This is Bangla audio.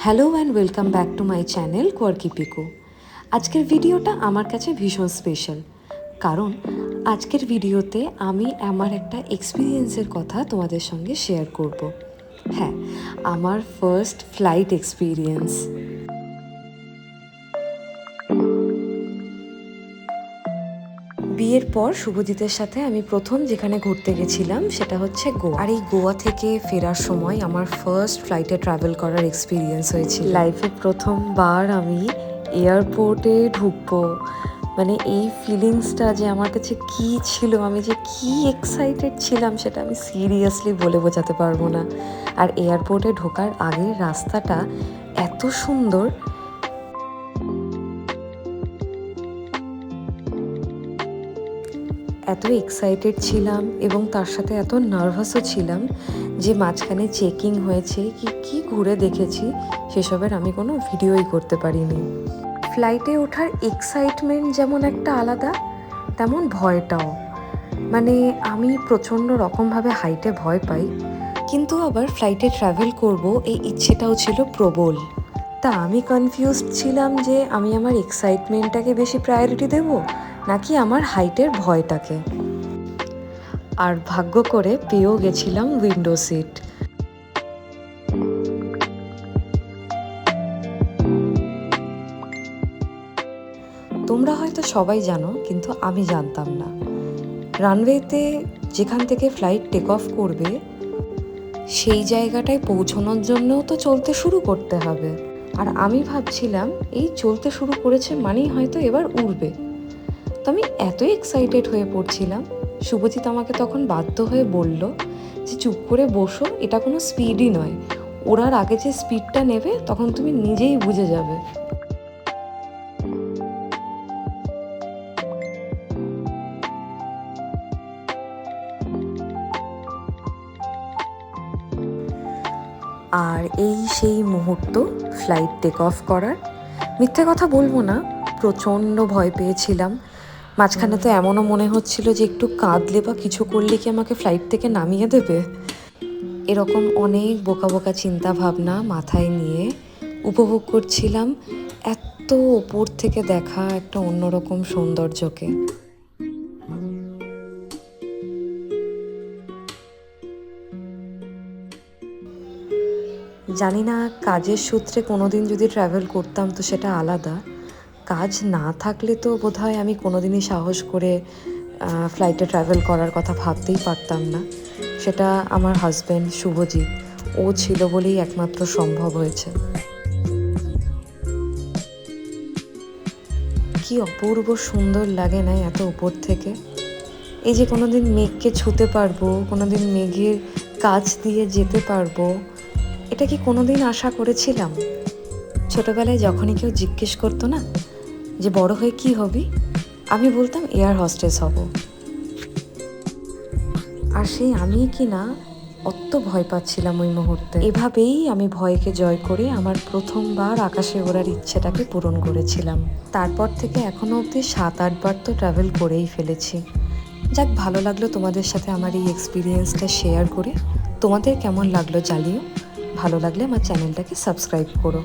Hello and welcome back to my channel Quirky Pico. আজকের ভিডিওটা আমার কাছে ভীষণ স্পেশাল, কারণ আজকের ভিডিওতে আমি আমার একটা এক্সপিরিয়েন্সের কথা তোমাদের সঙ্গে শেয়ার করব। হ্যাঁ, আমার ফার্স্ট ফ্লাইট এক্সপিরিয়েন্স। বিয়ের পর শুভজিতের সাথে আমি প্রথম যেখানে ঘুরতে গেছিলাম সেটা হচ্ছে গোয়া। আর এই গোয়া থেকে ফেরার সময় আমার ফার্স্ট ফ্লাইটে ট্রাভেল করার এক্সপিরিয়েন্স হয়েছিল। লাইফে প্রথমবার আমি এয়ারপোর্টে ঢুকবো, মানে এই ফিলিংসটা যে আমার কাছে কী ছিল, আমি যে কী এক্সাইটেড ছিলাম সেটা আমি সিরিয়াসলি বলে বোঝাতে পারবো না। আর এয়ারপোর্টে ঢোকার আগের রাস্তাটা এত সুন্দর, এত এক্সাইটেড ছিলাম এবং তার সাথে এত নার্ভাসও ছিলাম যে মাঝখানে চেকিং হয়েছে কি ঘুরে দেখেছি সেসবের আমি কোনো ভিডিওই করতে পারিনি। ফ্লাইটে ওঠার এক্সাইটমেন্ট যেমন একটা আলাদা, তেমন ভয়টাও। মানে আমি প্রচণ্ড রকমভাবে হাইটে ভয় পাই, কিন্তু আবার ফ্লাইটে ট্রাভেল করব এই ইচ্ছেটাও ছিল প্রবল। তা আমি কনফিউজড ছিলাম যে আমি আমার এক্সাইটমেন্টটাকে বেশি প্রায়োরিটি দেব নাকি আমার হাইটের ভয়টাকে। আর ভাগ্য করে পেয়েও গেছিলাম উইন্ডো সিট। তোমরা হয়তো সবাই জানো, কিন্তু আমি জানতাম না রানওয়েতে যেখান থেকে ফ্লাইট টেক অফ করবে সেই জায়গাটায় পৌঁছানোর জন্যও তো চলতে শুরু করতে হবে। আর আমি ভাবছিলাম এই চলতে শুরু করেছে মানেই হয়তো এবার উড়বে। তো আমি এত এক্সাইটেড হয়ে পড়ছিলাম, শুভজিৎ আমাকে তখন বাধ্য হয়ে বলল যে চুপ করে বসো, এটা কোনো স্পিডই নয়, ওড়ার আগে যে স্পিডটা নেবে তখন তুমি নিজেই বুঝে যাবে। আর এই সেই মুহূর্ত ফ্লাইট টেক অফ করার। মিথ্যে কথা বলবো না, প্রচণ্ড ভয় পেয়েছিলাম। মাঝখানে তো এমনও মনে হচ্ছিল যে একটু কাঁদলে বা কিছু করলে কি আমাকে ফ্লাইট থেকে নামিয়ে দেবে। এরকম অনেক বোকা বোকা চিন্তা ভাবনা মাথায় নিয়ে উপভোগ করছিলাম এত ওপর থেকে দেখা একটা অন্যরকম সৌন্দর্যকে। জানি না কাজের সূত্রে কোনোদিন যদি ট্রাভেল করতাম তো সেটা আলাদা, কাজ না থাকলে তো বোধহয় আমি কোনোদিনই সাহস করে ফ্লাইটে ট্রাভেল করার কথা ভাবতেই পারতাম না। সেটা আমার হাজব্যান্ড শুভজিৎ, ও ছিল বলেই একমাত্র সম্ভব হয়েছে। কি অপূর্ব সুন্দর লাগে না এত উপর থেকে। এই যে কোনোদিন মেঘকে ছুঁতে পারবো, কোনোদিন মেঘের কাছ দিয়ে যেতে পারবো, এটা কি কোনোদিন আশা করেছিলাম? ছোটবেলায় যখনই কেউ জিজ্ঞেস করতো না যে বড় হয়ে কি হবি, আমি বলতাম এয়ার হোস্টেস হব। আর সেই আমি কি না অত ভয় পাচ্ছিলাম ওই মুহূর্তে। এভাবেই আমি ভয়কে জয় করে আমার প্রথমবার আকাশে ওড়ার ইচ্ছেটাকে পূরণ করেছিলাম। তারপর থেকে এখনো অবধি 7-8 বার তো ট্রাভেল করেই ফেলেছি। যাক, ভালো লাগলো তোমাদের সাথে আমার এই এক্সপিরিয়েন্সটা শেয়ার করে। তোমাদের কেমন লাগলো জানিও। ভালো লাগলে আমার চ্যানেলটাকে সাবস্ক্রাইব করো।